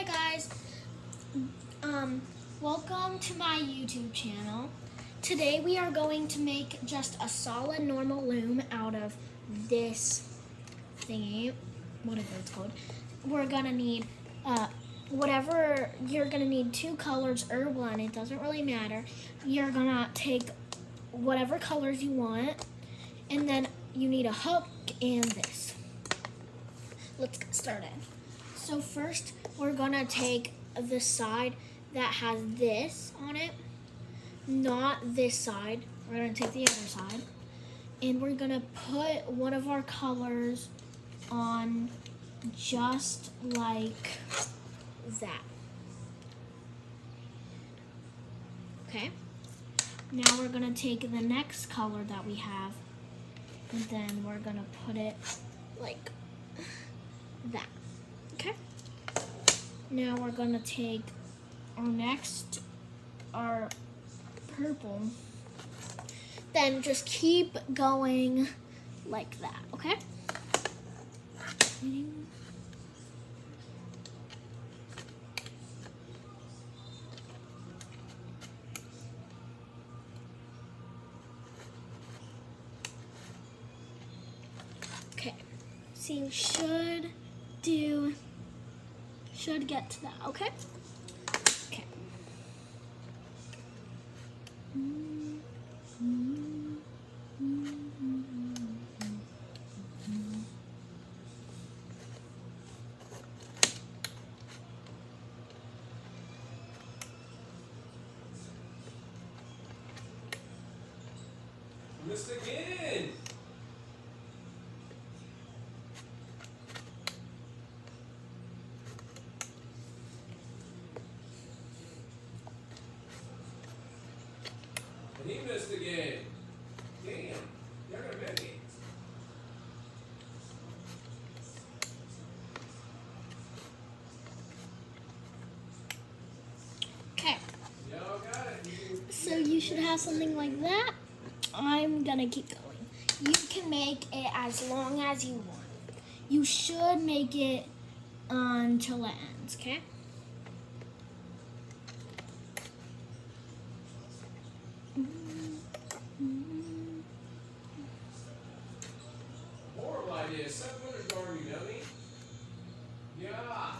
guys, welcome to my YouTube channel. Today we are going to make just a solid normal loom out of this thingy, whatever it's called. We're gonna need whatever, you're gonna need 2 colors or 1, it doesn't really matter. You're gonna take whatever colors you want, and then you need a hook and this. Let's get started. So first, we're gonna take the side that has this on it, not this side. We're gonna take the other side, and we're gonna put one of our colors on just like that. Okay? Now we're gonna take the next color that we have, and then we're gonna put it like that. Okay? Now we're gonna take our purple. Then just keep going like that, okay? Okay, so you should get to that, okay? Okay. Missed again. And he missed again. Damn, you're gonna make it. Okay. Y'all got it. So you should have something like that. I'm gonna keep going. You can make it as long as you want. You should make it until it ends, okay? Horrible idea. 700 darn you dummy. Yeah.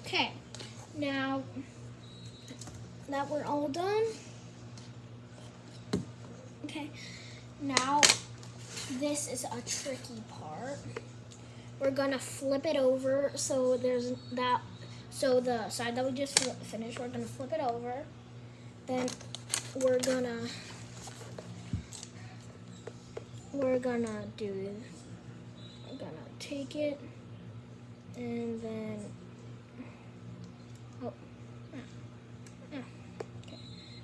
Okay, now that we're all done, okay, now this is a tricky part. We're gonna flip it over so there's that, so the side that we just finished, we're gonna flip it over. Then we're gonna take it and then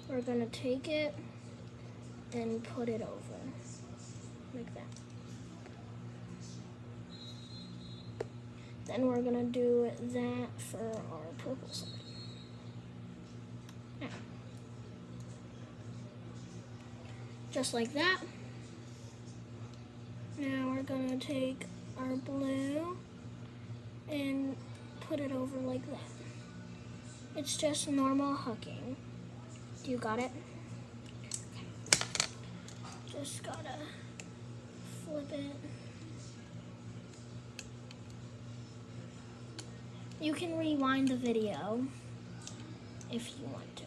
we're gonna take it and put it over like that. Then we're gonna do that for our purple side. Yeah. Just like that. Now we're gonna take our blue and put it over like that. It's just normal hooking. You got it? Okay. Just gotta flip it. You can rewind the video if you want to.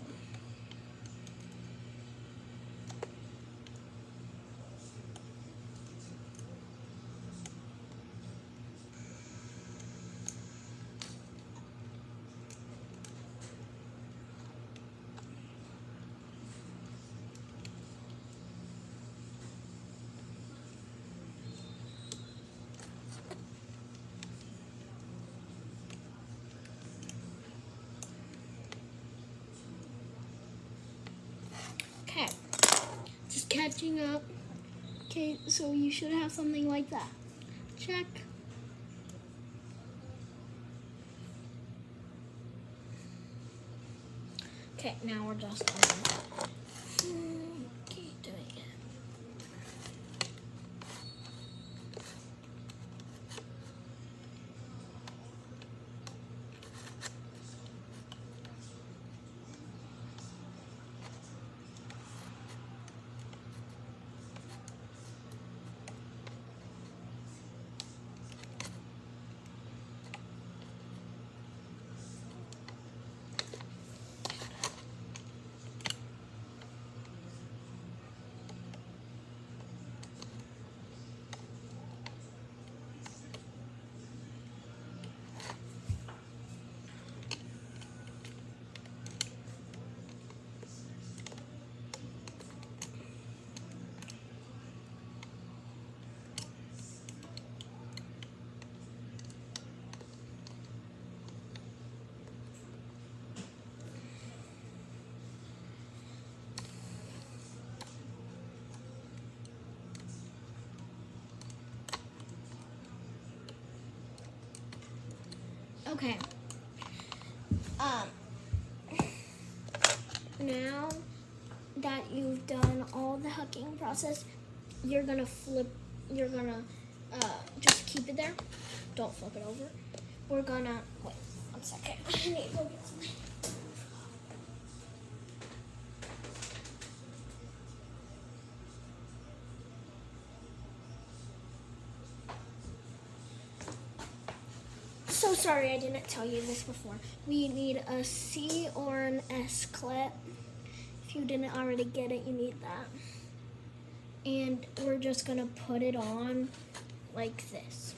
Okay, just catching up. Okay, so you should have something like that. Check. Okay, now we're just gonna keep doing it. Okay. Now that you've done all the hooking process, you're gonna just keep it there. Don't flip it over. We're gonna, wait, 1 second. I need to go get something. So sorry I didn't tell you this before. We need a C or an S clip. If you didn't already get it, you need that. And we're just gonna put it on like this.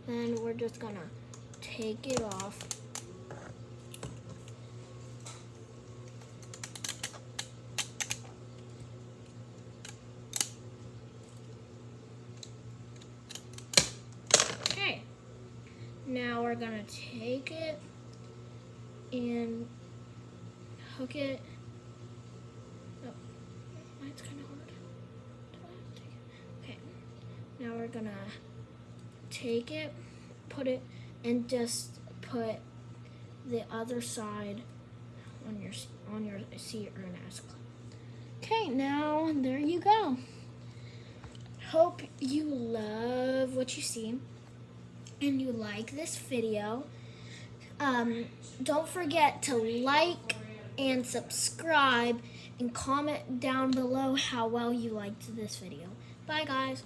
Then we're just gonna take it off. Okay. Now we're gonna take it and hook it. Oh, it's kind of hard. Okay. Now we're gonna take it, put it, and just put the other side on your C or an S clip. Okay, now there you go. Hope you love what you see and you like this video. Don't forget to like and subscribe and comment down below how well you liked this video. Bye guys.